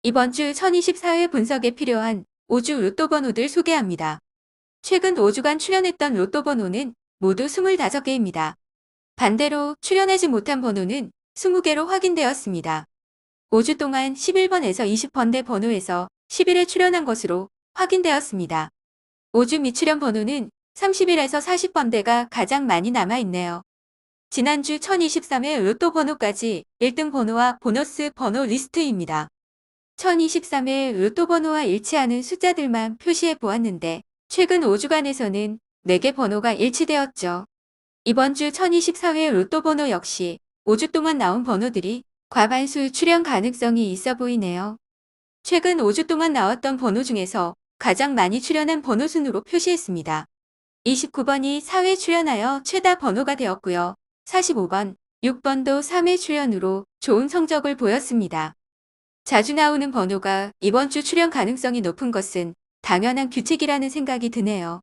이번 주 1024회 분석에 필요한 5주 로또 번호들 소개합니다. 최근 5주간 출연했던 로또 번호는 모두 25개입니다. 반대로 출연하지 못한 번호는 20개로 확인되었습니다. 5주 동안 11번에서 20번대 번호에서 10일에 출연한 것으로 확인되었습니다. 5주 미출연 번호는 30일에서 40번대가 가장 많이 남아있네요. 지난주 1023회 로또 번호까지 1등 번호와 보너스 번호 리스트입니다. 1023회 로또 번호와 일치하는 숫자들만 표시해 보았는데 최근 5주간에서는 4개 번호가 일치되었죠. 이번 주 1024회 로또 번호 역시 5주 동안 나온 번호들이 과반수 출연 가능성이 있어 보이네요. 최근 5주 동안 나왔던 번호 중에서 가장 많이 출연한 번호 순으로 표시했습니다. 29번이 4회 출연하여 최다 번호가 되었고요. 45번, 6번도 3회 출연으로 좋은 성적을 보였습니다. 자주 나오는 번호가 이번 주 출연 가능성이 높은 것은 당연한 규칙이라는 생각이 드네요.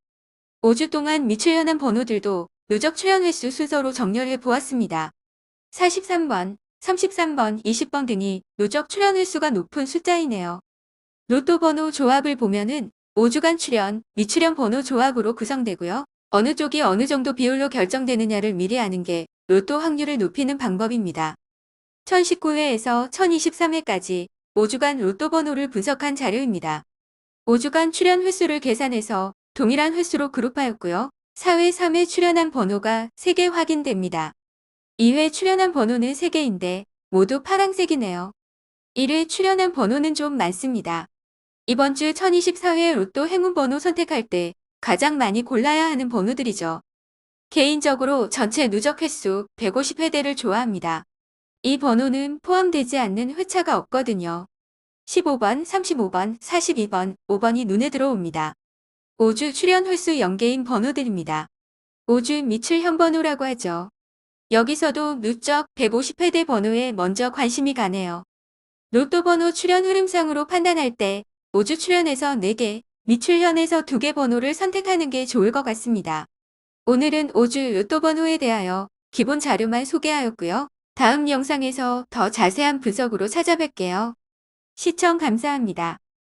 5주 동안 미출연한 번호들도 누적 출연 횟수 순서로 정렬해 보았습니다. 43번, 33번, 20번 등이 누적 출연 횟수가 높은 숫자이네요. 로또 번호 조합을 보면은 5주간 출연, 미출연 번호 조합으로 구성되고요. 어느 쪽이 어느 정도 비율로 결정되느냐를 미리 아는 게 로또 확률을 높이는 방법입니다. 1019회에서 1023회까지 5주간 로또 번호를 분석한 자료입니다. 5주간 출연 횟수를 계산해서 동일한 횟수로 그룹하였고요. 4회, 3회 출연한 번호가 3개 확인됩니다. 2회 출연한 번호는 3개인데 모두 파란색이네요. 1회 출연한 번호는 좀 많습니다. 이번 주 1024회 로또 행운 번호 선택할 때 가장 많이 골라야 하는 번호들이죠. 개인적으로 전체 누적 횟수 150회대를 좋아합니다. 이 번호는 포함되지 않는 회차가 없거든요. 15번, 35번, 42번, 5번이 눈에 들어옵니다. 5주 출연 횟수 연계인 번호들입니다. 5주 미출현 번호라고 하죠. 여기서도 누적 150회대 번호에 먼저 관심이 가네요. 로또 번호 출연 흐름상으로 판단할 때 5주 출연에서 4개, 미출현에서 2개 번호를 선택하는 게 좋을 것 같습니다. 오늘은 5주 로또 번호에 대하여 기본 자료만 소개하였고요. 다음 영상에서 더 자세한 분석으로 찾아뵐게요. 시청 감사합니다.